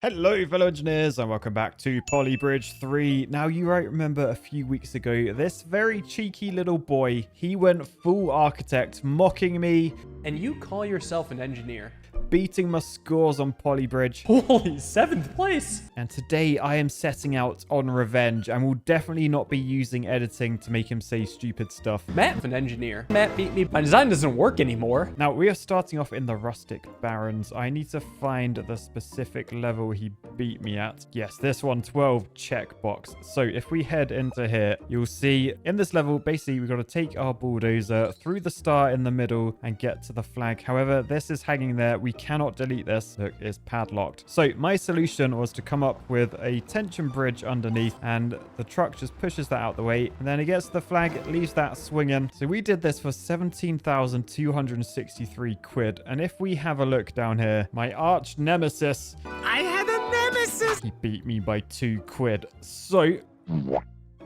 Hello, fellow engineers, and welcome back to Polybridge 3. Now, you might remember a few weeks ago, this very cheeky little boy, he went full architect, mocking me, And you call yourself an engineer? beating my scores on Polybridge. Holy, 7th place! And today, I am setting out on revenge, and will definitely not be using editing to make him say stupid stuff. Matt's an engineer. Matt beat me. My design doesn't work anymore. Now, we are starting off in the Rustic Barrens. I need to find the specific level he beat me at. Yes, this one, 12 checkbox. So if we head into here, you'll see in this level, basically, we've got to take our bulldozer through the star in the middle and get to the flag. However, this is hanging there. We cannot delete this. Look, it's padlocked. So my solution was to come up with a tension bridge underneath, and the truck just pushes that out the way, and then it gets to the flag, leaves that swinging. So we did this for 17,263 quid. And if we have a look down here, my arch nemesis, I have a nemesis! he beat me by 2 quid. So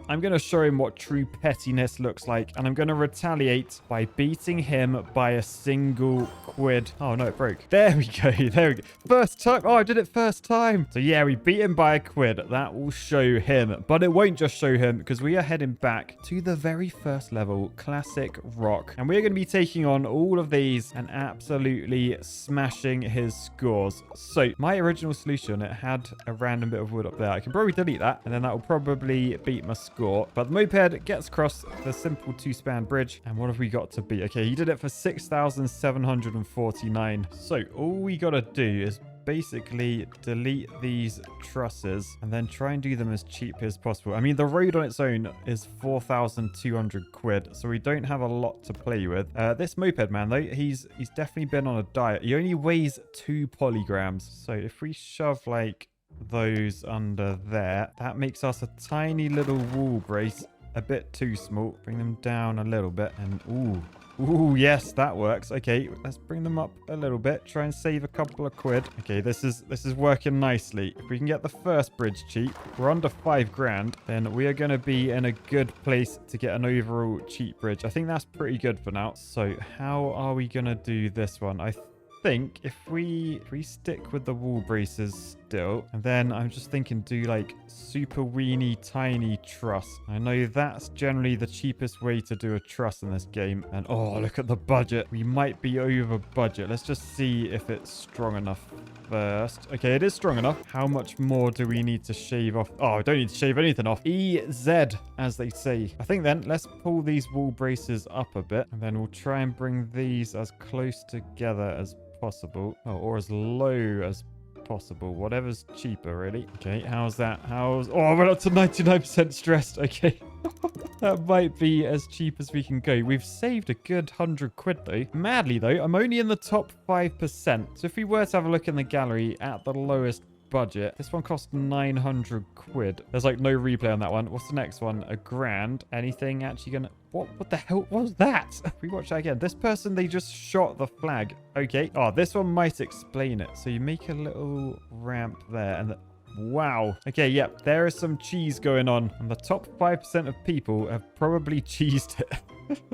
I'm going to show him what true pettiness looks like, and I'm going to retaliate by beating him by a single quid. Oh, no, it broke. There we go. There we go. First time. Oh, I did it first time. So, yeah, we beat him by a quid. That will show him, but it won't just show him, because we are heading back to the very first level, Classic Rock, and we're going to be taking on all of these and absolutely smashing his scores. So, my original solution, it had a random bit of wood up there. I can probably delete that, and then that will probably beat my score. But the moped gets across the simple 2-span bridge. And what have we got to beat? Okay, he did it for 6,749. So all we got to do is basically delete these trusses and then try and do them as cheap as possible. I mean, the road on its own is 4,200 quid, so we don't have a lot to play with. This moped man, though, he's definitely been on a diet. He only weighs 2 polygrams. So if we shove, like, those under there, that makes us a tiny little wall brace, a bit too small. Bring them down a little bit, and ooh, yes, that works. Okay, let's bring them up a little bit, try and save a couple of quid. Okay, this is working nicely. If we can get the first bridge cheap, we're under 5 grand, then we are going to be in a good place to get an overall cheap bridge. I think that's pretty good for now. So how are we going to do this one? I think if we stick with the wall braces still, and then I'm just thinking do like super weeny tiny truss. I know that's generally the cheapest way to do a truss in this game. And oh, look at the budget. We might be over budget. Let's just see if it's strong enough first. Okay, it is strong enough. How much more do we need to shave off? Oh, I don't need to shave anything off. EZ, as they say. I think then let's pull these wall braces up a bit, and then we'll try and bring these as close together as possible. Oh, or as low as possible. Whatever's cheaper, really. Okay, how's that? Oh, we're up to 99% stressed. Okay. That might be as cheap as we can go. We've saved a good 100 quid, though. Madly, though, I'm only in the top 5%. So if we were to have a look in the gallery at the lowest budget, this one cost 900 quid. There's like no replay on that one. What's the next one? A grand. Anything actually gonna... What the hell was that? We watch that again. This person, they just shot the flag. Okay. Oh, this one might explain it. So you make a little ramp there, and wow. Okay, yep. There is some cheese going on. And the top 5% of people have probably cheesed it.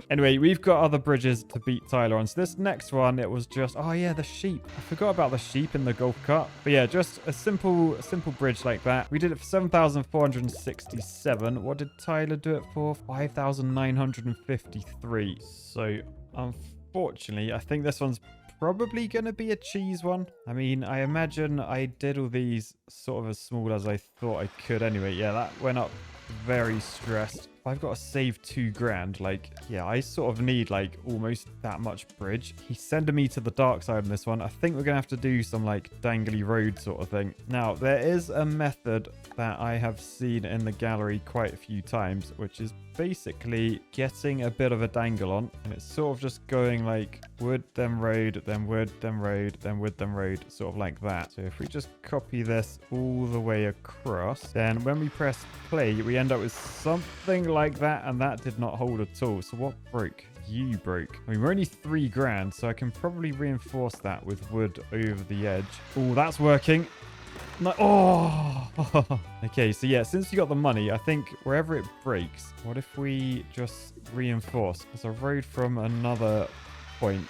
Anyway, we've got other bridges to beat Tyler on. So this next one, it was just... Oh, yeah, the sheep. I forgot about the sheep in the golf cart. But yeah, just a simple bridge like that. We did it for 7,467. What did Tyler do it for? 5,953. So, unfortunately, I think this one's probably going to be a cheese one. I mean, I imagine I did all these sort of as small as I thought I could anyway. Yeah, that went up very stressed. I've got to save 2 grand. Like, yeah, I sort of need like almost that much bridge. He's sending me to the dark side on this one. I think we're gonna have to do some like dangly road sort of thing. Now, there is a method that I have seen in the gallery quite a few times, which is basically getting a bit of a dangle on, and it's sort of just going like wood, then road, then wood, then road, then wood, then road, sort of like that. So if we just copy this all the way across, then when we press play, we end up with something like that, and that did not hold at all. So what broke? You broke. I mean, we're only 3 grand, so I can probably reinforce that with wood over the edge. Oh, that's working. No, oh, okay. So yeah, since you got the money, I think wherever it breaks, what if we just reinforce? There's a road from another point.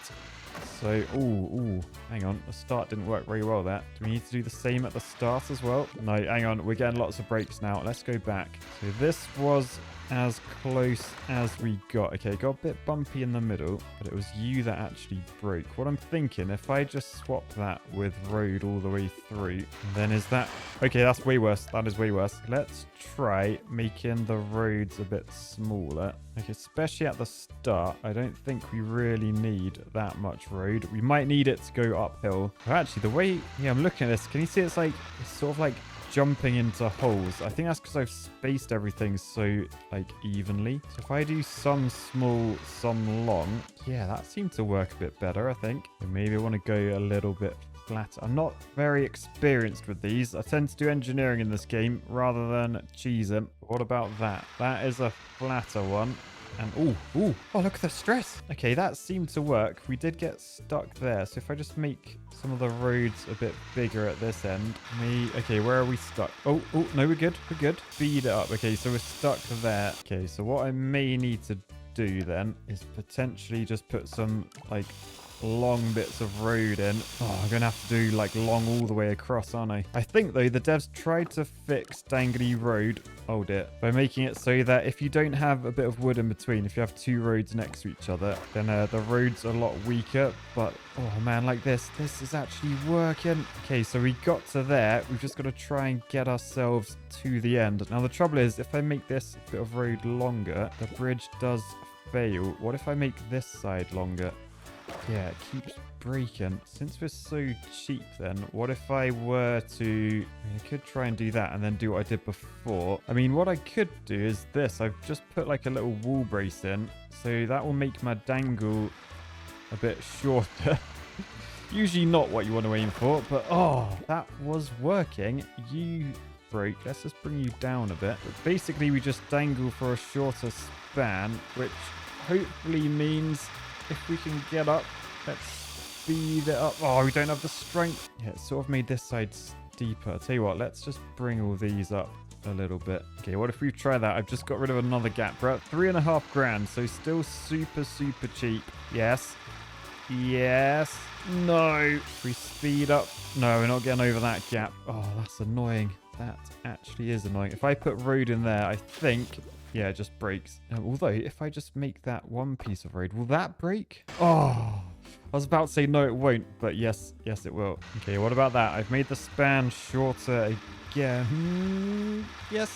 So, ooh, hang on. The start didn't work very well there. Do we need to do the same at the start as well? No, hang on. We're getting lots of breaks now. Let's go back. So this was as close as we got. Okay, got a bit bumpy in the middle, but it was you that actually broke. What I'm thinking, if I just swap that with road all the way through, then is that... Okay, that's way worse. That is way worse. Let's try making the roads a bit smaller. Okay, especially at the start, I don't think we really need that much road. We might need it to go uphill. Oh, actually, the way... Yeah, I'm looking at this. Can you see it's like... It's sort of like jumping into holes. I think that's because I've spaced everything so like evenly. So if I do some small, some long, yeah, that seemed to work a bit better, I think. And maybe I want to go a little bit flatter. I'm not very experienced with these. I tend to do engineering in this game rather than cheesing. What about that? That is a flatter one. And oh, look at the stress. Okay, that seemed to work. We did get stuck there. So if I just make some of the roads a bit bigger at this end. Okay, where are we stuck? Oh, no, we're good. We're good. Speed it up. Okay, so we're stuck there. Okay, so what I may need to do then is potentially just put some like long bits of road in. Oh, I'm gonna have to do like long all the way across, aren't I? I think though the devs tried to fix dangly road, oh dear, by making it so that if you don't have a bit of wood in between, if you have two roads next to each other, then the road's a lot weaker. But oh man, like this is actually working. Okay, so we got to there. We've just got to try and get ourselves to the end. Now the trouble is, if I make this bit of road longer, the bridge does fail. What if I make this side longer? Yeah, it keeps breaking. Since we're so cheap then, what if I were to... I could try and do that and then do what I did before. I mean, what I could do is this. I've just put like a little wall brace in. So that will make my dangle a bit shorter. Usually not what you want to aim for, but oh, that was working. You broke. Let's just bring you down a bit. But basically, we just dangle for a shorter span, which hopefully means... If we can get up, let's speed it up. Oh, we don't have the strength. Yeah, it sort of made this side steeper. I'll tell you what, let's just bring all these up a little bit. Okay, what if we try that? I've just got rid of another gap. We're at 3.5 grand, so still super, super cheap. Yes. Yes. No. If we speed up. No, we're not getting over that gap. Oh, that's annoying. That actually is annoying. If I put road in there, I think... Yeah, it just breaks. Although, if I just make that one piece of road, will that break? Oh, I was about to say no, it won't. But yes, it will. Okay, what about that? I've made the span shorter again. Yes.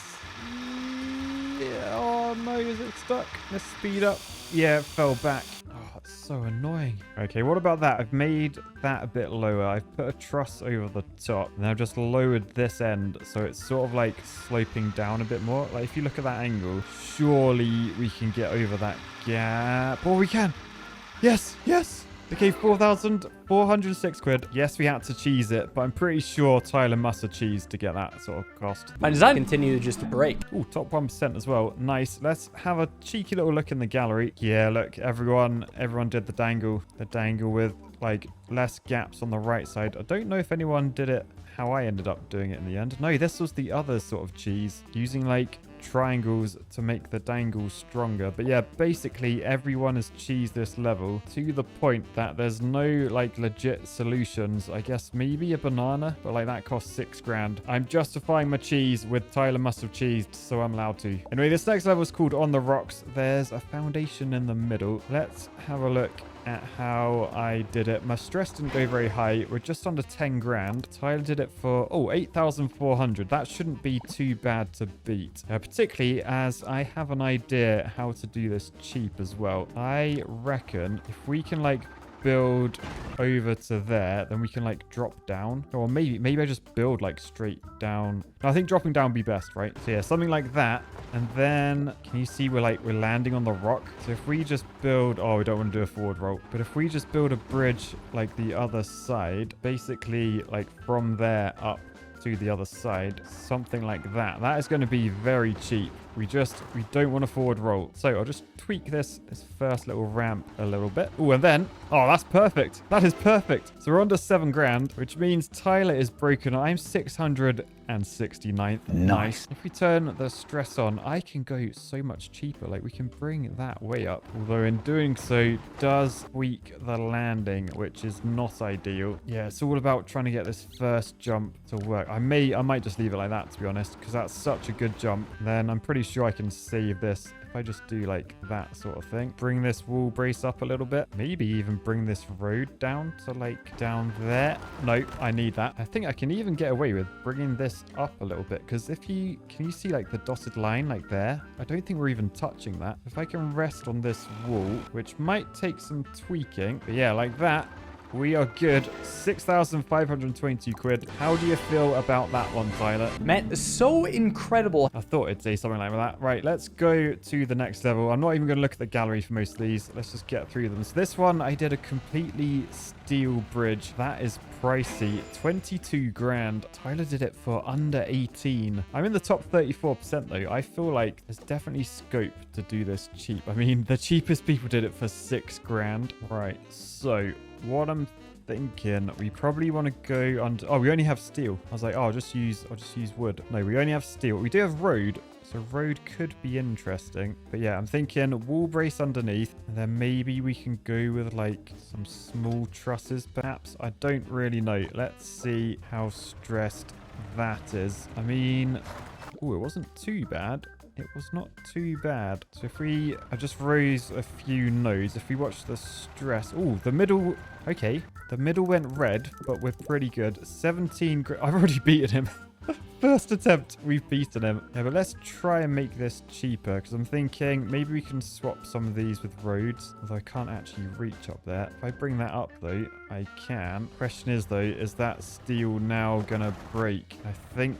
Yeah. Oh, no, is it stuck? Let's speed up. Yeah, it fell back. Oh, it's so annoying. Okay, what about that? I've made that a bit lower. I've put a truss over the top. And I've just lowered this end. So it's sort of like sloping down a bit more. Like if you look at that angle, surely we can get over that gap. Oh, we can. Yes. Okay, 4,406 quid. Yes, we had to cheese it, but I'm pretty sure Tyler must have cheesed to get that sort of cost. My design continue to just break. Oh, top 1% as well. Nice. Let's have a cheeky little look in the gallery. Yeah, look, everyone did the dangle with like less gaps on the right side. I don't know if anyone did it how I ended up doing it in the end. No, this was the other sort of cheese, using like triangles to make the dangle stronger. But yeah, basically everyone has cheesed this level to the point that there's no like legit solutions. I guess maybe a banana, but like that costs 6 grand. I'm justifying my cheese with Tyler must have cheesed, so I'm allowed to. Anyway, this next level is called On the Rocks. There's a foundation in the middle. Let's have a look at how I did it. My stress didn't go very high. We're just under 10 grand. Tyler did it for 8,400. That shouldn't be too bad to beat, particularly as I have an idea how to do this cheap as well. I reckon if we can like build over to there, then we can like drop down, or maybe I just build like straight down. No, I think dropping down would be best, right? So yeah, something like that. And then can you see we're landing on the rock? So if we just build, oh, we don't want to do a forward roll, but if we just build a bridge like the other side, basically like from there up do the other side. Something like that. That is going to be very cheap. We don't want to forward roll. So I'll just tweak this first little ramp a little bit. Oh, and then, oh, that's perfect. That is perfect. So we're under 7 grand, which means Tyler is broken. I'm 669th. Nice. If we turn the stress on, I can go so much cheaper. Like we can bring that way up. Although in doing so, does tweak the landing, which is not ideal. Yeah, it's all about trying to get this first jump to work. I might just leave it like that, to be honest, because that's such a good jump. Then I'm pretty sure I can save this if I just do like that sort of thing. Bring this wall brace up a little bit. Maybe even bring this road down to like down there. No, I need that. I think I can even get away with bringing this up a little bit, because can you see like the dotted line like there? I don't think we're even touching that. If I can rest on this wall, which might take some tweaking, but yeah, like that, we are good. 6,522 quid. How do you feel about that one, Tyler? Man, so incredible. I thought it'd say something like that. Right, let's go to the next level. I'm not even going to look at the gallery for most of these. Let's just get through them. So this one, I did a completely steel bridge. That is pricey. 22 grand. Tyler did it for under 18. I'm in the top 34% though. I feel like there's definitely scope to do this cheap. I mean, the cheapest people did it for 6 grand. Right, so what I'm thinking, we probably want to go under. Oh, we only have steel. I was like, oh, I'll just use wood. No, we only have steel. We do have road, so road could be interesting. But yeah, I'm thinking wall brace underneath, and then maybe we can go with like some small trusses, perhaps. I don't really know. Let's see how stressed that is. I mean, oh, it wasn't too bad. It was not too bad. So if I just rose a few nodes. If we watch the stress. Oh, the middle. Okay. The middle went red, but we're pretty good. 17. I've already beaten him. First attempt, we've beaten him. Yeah, but let's try and make this cheaper, because I'm thinking maybe we can swap some of these with roads, although I can't actually reach up there. If I bring that up, though, I can. Question is, though, is that steel now going to break? I think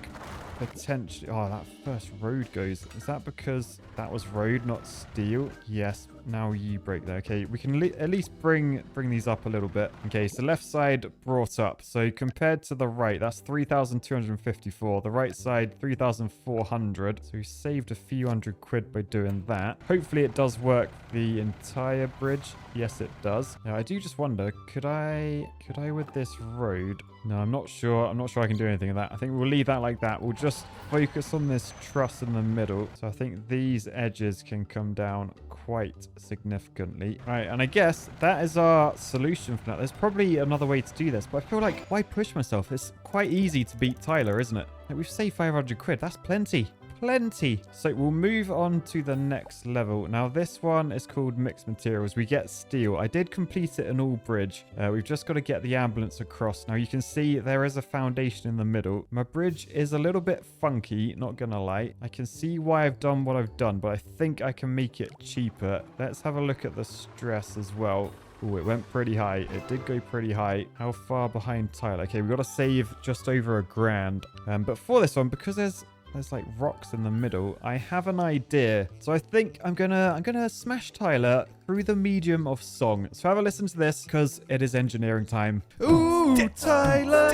potentially. Oh, that first road goes. Is that because that was road, not steel? Yes. Now you break there. Okay, we can at least bring these up a little bit. Okay, so left side brought up. So compared to the right, that's 3,254. The right side, 3,400. So we saved a few hundred quid by doing that. Hopefully it does work the entire bridge. Yes, it does. Now, I do just wonder, could I with this road? No, I'm not sure. I'm not sure I can do anything with that. I think we'll leave that like that. We'll just focus on this truss in the middle. So I think these edges can come down quite significantly. Right, and I guess that is our solution for that. There's probably another way to do this, but I feel like, why push myself? It's quite easy to beat Tyler, isn't it? Like, we've saved 500 quid. That's plenty. Plenty. So we'll move on to the next level. Now this one is called mixed materials. We get steel. I did complete it in all bridge. We've just got to get the ambulance across. Now you can see there is a foundation in the middle. My bridge is a little bit funky, not gonna lie. I can see why I've done what I've done, but I think I can make it cheaper. Let's have a look at the stress as well. Oh, it went pretty high. It did go pretty high. How far behind Tyler? Okay, we've got to save just over $1 grand. But for this one, because there's like rocks in the middle, I have an idea. So I think I'm gonna smash Tyler through the medium of song. So have a listen to this, because it is engineering time. Ooh, Tyler,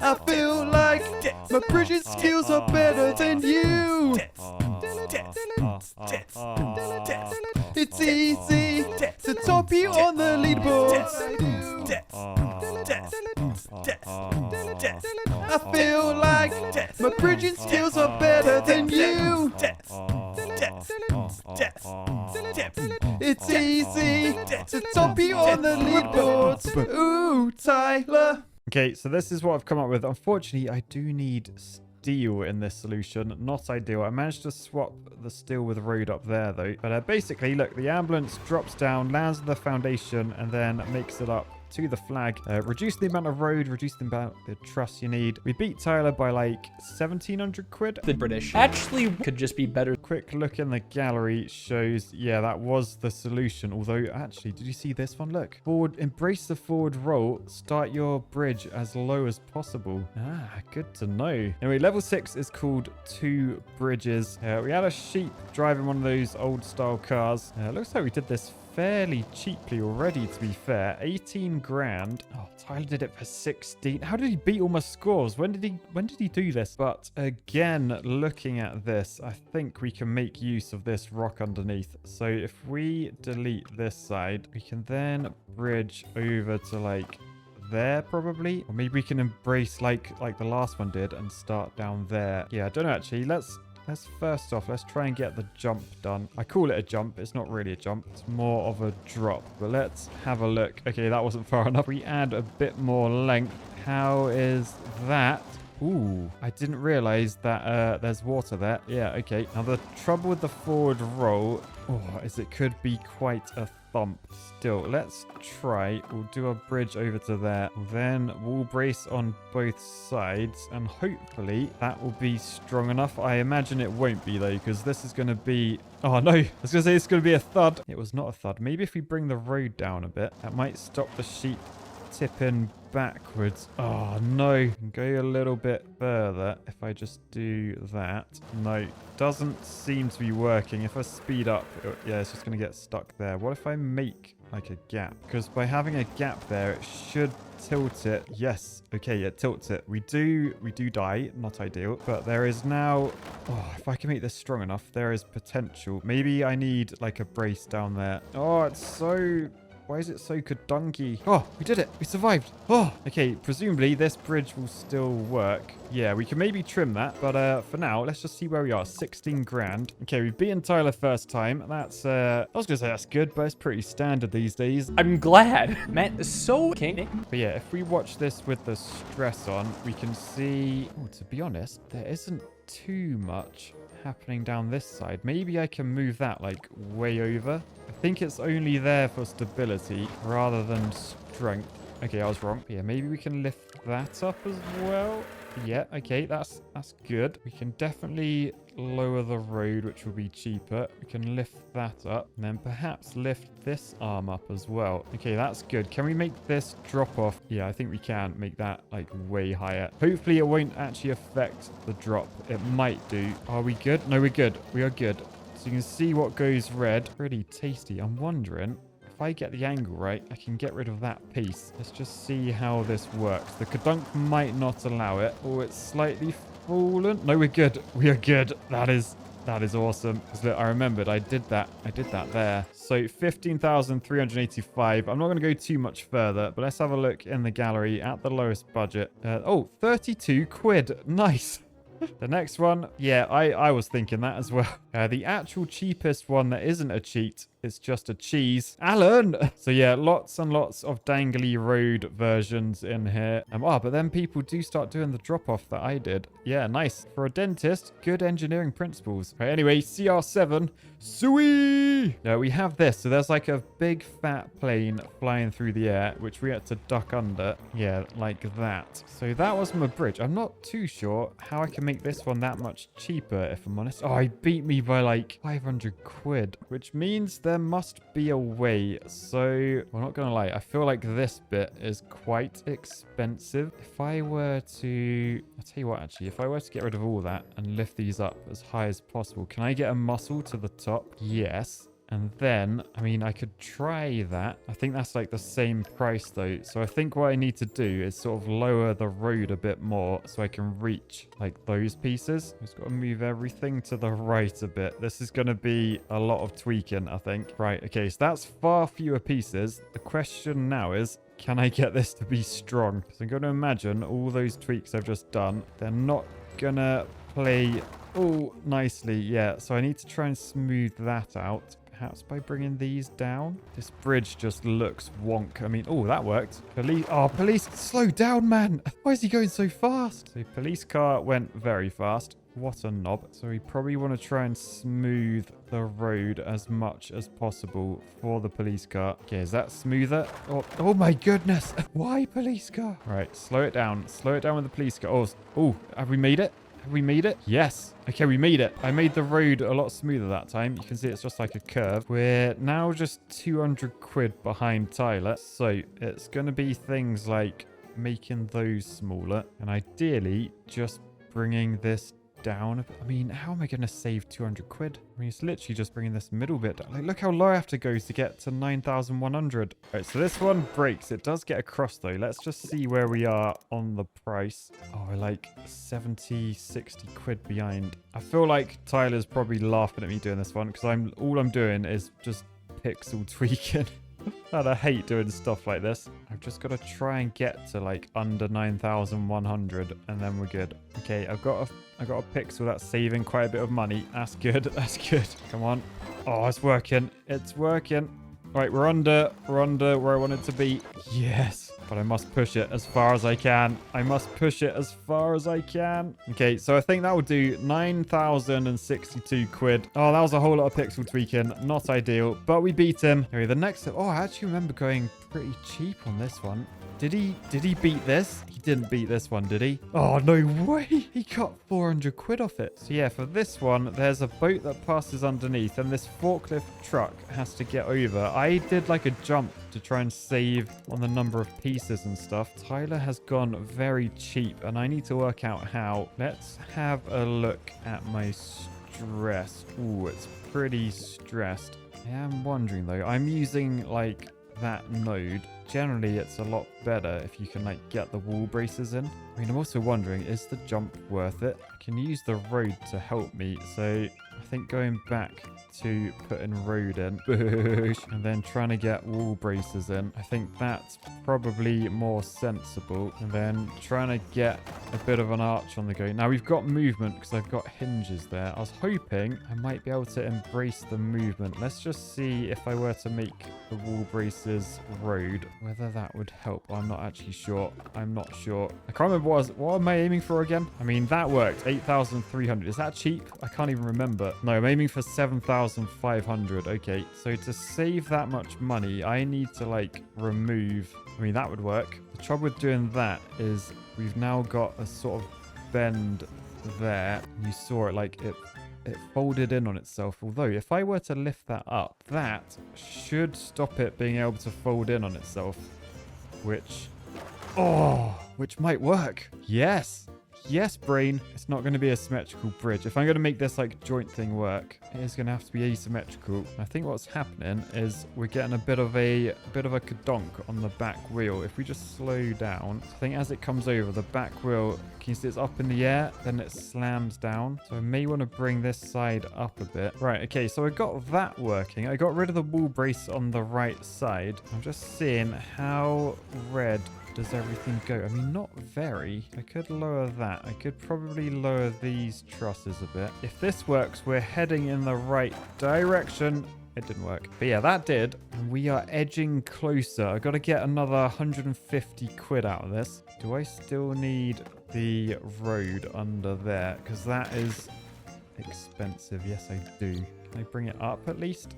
I feel like my bridging skills are better than you. It's easy to top you on the leaderboards. I feel like my bridging skills are better than you. It's easy to top you on the leaderboards. Ooh, Tyler. Okay, so this is what I've come up with. Unfortunately, I do need steel in this solution. Not ideal. I managed to swap the steel with road up there, though. But basically, look, the ambulance drops down, lands on the foundation, and then makes it up to the flag. Reduce the amount of road, reduce the amount of truss you need. We beat Tyler by like 1,700 quid. The British actually could just be better. Quick look in the gallery shows, yeah, that was the solution. Although, actually, did you see this one? Look, forward, embrace the forward roll. Start your bridge as low as possible. Ah, good to know. Anyway, level 6 is called 2 bridges. We had a sheep driving one of those old style cars. Looks like we did this fairly cheaply already, to be fair. 18 grand. Oh, Tyler did it for 16. How did he beat all my scores? When did he do this? But again, looking at this, I think we can make use of this rock underneath. So if we delete this side, we can then bridge over to like there probably, or maybe we can embrace like the last one did and start down there. Yeah, I don't know actually. Let's first off, let's try and get the jump done. I call it a jump. It's not really a jump. It's more of a drop. But let's have a look. Okay, that wasn't far enough. We add a bit more length. How is that? Ooh, I didn't realize that there's water there. Yeah, okay. Now, the trouble with the forward roll is it could be quite a thump still. Let's try. We'll do a bridge over to there. Then we'll brace on both sides, and hopefully that will be strong enough. I imagine it won't be, though, because this is going to be... Oh, no. I was going to say it's going to be a thud. It was not a thud. Maybe if we bring the road down a bit, that might stop the sheep tipping backwards. Oh no, go a little bit further if I just do that. No, doesn't seem to be working. If I speed up, yeah, it's just gonna get stuck there. What if I make like a gap? Because by having a gap there, it should tilt it. Yes, okay, it tilts it. We do die, not ideal, but there is now... Oh, if I can make this strong enough, there is potential. Maybe I need like a brace down there. Oh, it's so... Why is it so kadunky? Oh, we did it. We survived. Oh, okay. Presumably this bridge will still work. Yeah, we can maybe trim that. But for now, let's just see where we are. 16 grand. Okay, we've beaten Tyler first time. That's, I was going to say that's good, but it's pretty standard these days. I'm glad. Matt is so king. But yeah, if we watch this with the stress on, we can see... Oh, to be honest, there isn't too much happening down this side. Maybe I can move that like way over. I think it's only there for stability rather than strength. Okay, I was wrong. Yeah, maybe we can lift that up as well. Yeah, okay, that's good. We can definitely lower the road, which will be cheaper. We can lift that up and then perhaps lift this arm up as well. Okay, that's good. Can we make this drop off? Yeah, I think we can make that like way higher. Hopefully it won't actually affect the drop. It might do. Are we good? No, we're good. We are good. So you can see what goes red. Pretty tasty. I'm wondering... If I get the angle right, I can get rid of that piece. Let's just see how this works. The Kadunk might not allow it. Oh, it's slightly fallen. No, we're good. We are good. That is awesome. Because look, I remembered I did that there. So 15,385. I'm not going to go too much further, but let's have a look in the gallery at the lowest budget. 32 quid. Nice. The next one, yeah, I was thinking that as well. The actual cheapest one that isn't a cheat, it's just a cheese. Alan! So yeah, lots and lots of dangly road versions in here. But then people do start doing the drop-off that I did. Yeah, nice. For a dentist, good engineering principles. Right, anyway, CR7. Sui! Now we have this. So there's like a big fat plane flying through the air, which we had to duck under. Yeah, like that. So that was my bridge. I'm not too sure how I can make this one that much cheaper, if I'm honest. Oh, he beat me by like 500 quid, which means there must be a way. So, I'm not gonna lie, I feel like this bit is quite expensive. If I were to... I'll tell you what, actually, if I were to get rid of all that and lift these up as high as possible, can I get a muscle to the top? Yes. And then, I mean, I could try that. I think that's like the same price though. So I think what I need to do is sort of lower the road a bit more so I can reach like those pieces. Just got to move everything to the right a bit. This is going to be a lot of tweaking, I think. Right, okay, so that's far fewer pieces. The question now is, can I get this to be strong? So I'm going to imagine all those tweaks I've just done, they're not going to play nicely. Yeah, so I need to try and smooth that out. Perhaps by bringing these down. This bridge just looks wonk. I mean, that worked. Police, slow down, man. Why is he going so fast? So police car went very fast. What a knob. So we probably want to try and smooth the road as much as possible for the police car. Okay, is that smoother? Oh my goodness. Why police car? All right, slow it down. Slow it down with the police car. Oh, have we made it? Have we made it? Yes. Okay, we made it. I made the road a lot smoother that time. You can see it's just like a curve. We're now just 200 quid behind Tyler. So it's going to be things like making those smaller and ideally just bringing this down. I mean, how am I going to save 200 quid? I mean, it's literally just bringing this middle bit down. Like, look how low I have to go to get to 9,100. All right, so this one breaks. It does get across, though. Let's just see where we are on the price. Oh, we're like 70, 60 quid behind. I feel like Tyler's probably laughing at me doing this one because all I'm doing is just pixel tweaking. And I hate doing stuff like this. I've just got to try and get to like under 9,100 and then we're good. Okay, I got a pixel that's saving quite a bit of money. That's good. That's good. Come on. Oh, it's working. It's working. Right, we're under where I wanted to be. Yes. But I must push it as far as I can. I must push it as far as I can. Okay, so I think that will do 9,062 quid. Oh, that was a whole lot of pixel tweaking. Not ideal, but we beat him. Anyway, the next... Oh, I actually remember going pretty cheap on this one. Did he beat this? He didn't beat this one, did he? Oh, no way. He got 400 quid off it. So yeah, for this one, there's a boat that passes underneath and this forklift truck has to get over. I did like a jump to try and save on the number of pieces and stuff. Tyler has gone very cheap and I need to work out how. Let's have a look at my stress. Ooh, it's pretty stressed. I am wondering though, I'm using like that node. Generally, it's a lot better if you can like get the wall braces in. I mean, I'm also wondering, is the jump worth it? I can use the road to help me. So I think going back to putting road in and then trying to get wall braces in, I think that's probably more sensible. And then trying to get a bit of an arch on the go. Now we've got movement because I've got hinges there. I was hoping I might be able to embrace the movement. Let's just see if I were to make the wall braces road, whether that would help. I'm not actually sure. I'm not sure. I can't remember what am I aiming for again? I mean, that worked. 8,300. Is that cheap? I can't even remember. No, I'm aiming for 7,500. Okay, so to save that much money, I need to like remove... I mean, that would work. The trouble with doing that is we've now got a sort of bend there. You saw it like it folded in on itself. Although if I were to lift that up, that should stop it being able to fold in on itself, which might work. Yes, brain. It's not going to be a symmetrical bridge. If I'm going to make this like joint thing work, it is going to have to be asymmetrical. I think what's happening is we're getting a bit of a kadonk on the back wheel. If we just slow down, I think as it comes over, the back wheel, can you see it's up in the air, then it slams down. So I may want to bring this side up a bit. Right, okay, so I got that working. I got rid of the wall brace on the right side. I'm just seeing how red does everything go. I mean, not very. I could lower that. I could probably lower these trusses a bit. If this works, we're heading in the right direction. It didn't work. But yeah, that did. And we are edging closer. I've got to get another 150 quid out of this. Do I still need the road under there? Because that is expensive. Yes, I do. Can I bring it up at least?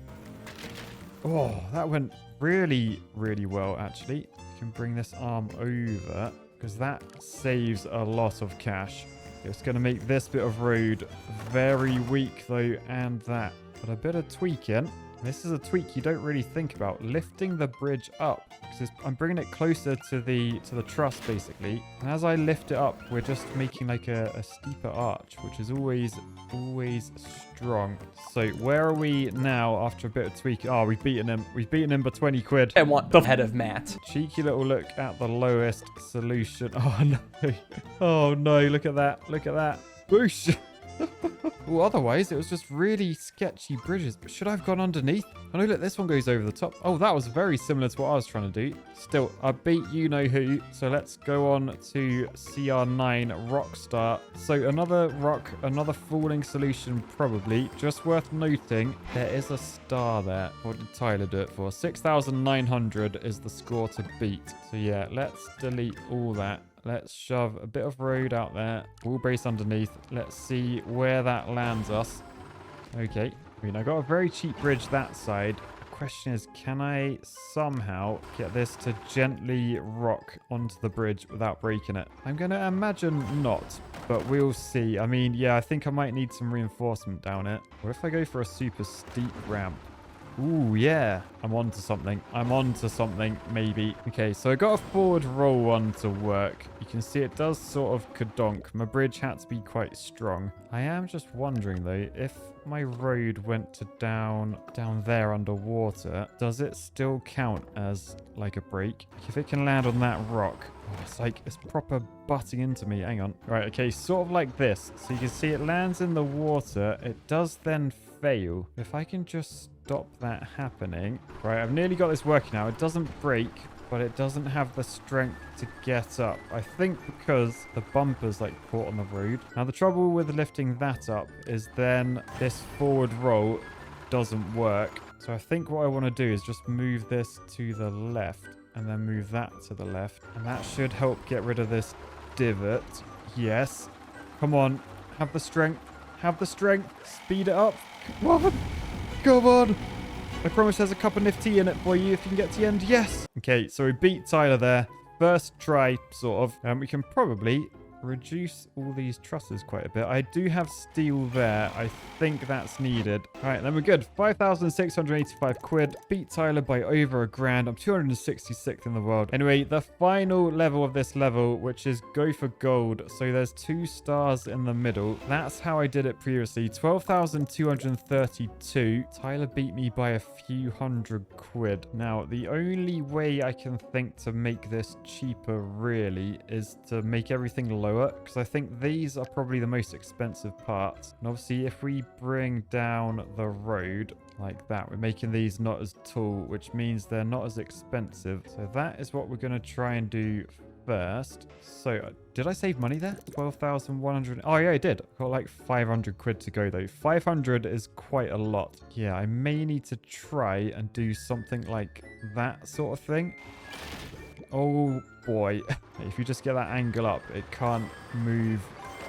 Oh, that went really, really well, actually. Can bring this arm over because that saves a lot of cash. It's going to make this bit of road very weak though, and that. But a bit of tweaking. This is a tweak you don't really think about. Lifting the bridge up because I'm bringing it closer to the truss basically. And as I lift it up, we're just making like a steeper arch, which is always strong. So where are we now after a bit of tweaking? Oh, we've beaten him. We've beaten him by 20 quid. I want the head of Matt. Cheeky little look at the lowest solution. Oh no. Oh no, look at that. Look at that. Boosh. Well, otherwise, it was just really sketchy bridges. But should I have gone underneath? Oh, no, look, this one goes over the top. Oh, that was very similar to what I was trying to do. Still, I beat you-know-who. So let's go on to CR9 Rockstar. So another falling solution, probably. Just worth noting, there is a star there. What did Tyler do it for? 6,900 is the score to beat. So yeah, let's delete all that. Let's shove a bit of road out there. Wall brace underneath. Let's see where that lands us. Okay. I mean, I got a very cheap bridge that side. The question is, can I somehow get this to gently rock onto the bridge without breaking it? I'm going to imagine not, but we'll see. I mean, yeah, I think I might need some reinforcement down it. Or if I go for a super steep ramp. Ooh, yeah. I'm on to something. I'm on to something, maybe. Okay, so I got a forward roll one to work. You can see it does sort of kadonk. My bridge had to be quite strong. I am just wondering, though, if my road went to down there underwater, does it still count as like a break? If it can land on that rock, oh, it's like it's proper butting into me. Hang on. Right, okay, sort of like this. So you can see it lands in the water. It does then fail. If I can just stop that happening. Right, I've nearly got this working now. It doesn't break, but it doesn't have the strength to get up. I think because the bumper's like caught on the road. Now the trouble with lifting that up is then this forward roll doesn't work. So I think what I want to do is just move this to the left and then move that to the left. And that should help get rid of this divot. Yes. Come on. Have the strength. Have the strength. Speed it up. Come on. Come on. I promise there's a cup of nifty in it for you if you can get to the end. Yes. Okay, so we beat Tyler there. First try, sort of. We can probably reduce all these trusses quite a bit. I do have steel there. I think that's needed. All right, then we're good. 5,685 quid. Beat Tyler by over $1,000. I'm 266th in the world. Anyway, the final level of this level, which is go for gold. So there's 2 stars in the middle. That's how I did it previously. 12,232. Tyler beat me by a few hundred quid. Now, the only way I can think to make this cheaper really is to make everything lower, because I think these are probably the most expensive parts. And obviously if we bring down the road like that, we're making these not as tall, which means they're not as expensive. So that is what we're going to try and do first. So did I save money there? 12,100. Oh yeah, I did. I got like 500 quid to go though. 500 is quite a lot. Yeah, I may need to try and do something like that sort of thing. Oh boy. If you just get that angle up, it can't move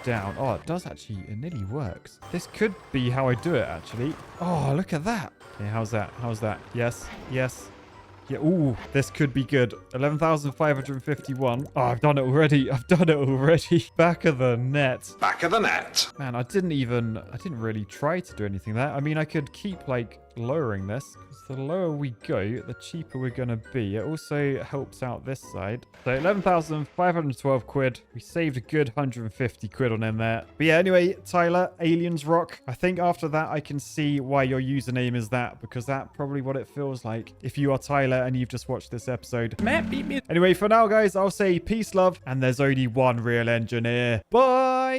down. Oh, it does actually. It nearly works. This could be how I do it actually. Oh, look at that. Okay, how's that? How's that? Yes. Yes. Yeah, ooh, this could be good. 11,551. Oh, I've done it already. I've done it already. Back of the net. Back of the net. Man, I didn't really try to do anything there. I mean, I could keep like lowering this, because the lower we go, the cheaper we're going to be. It also helps out this side. So 11,512 quid. We saved a good 150 quid on in there. But yeah, anyway, Tyler, Aliens Rock. I think after that, I can see why your username is that, because that's probably what it feels like if you are Tyler and you've just watched this episode. Matt beat me. Anyway, for now, guys, I'll say peace, love, and there's only one real engineer. Bye!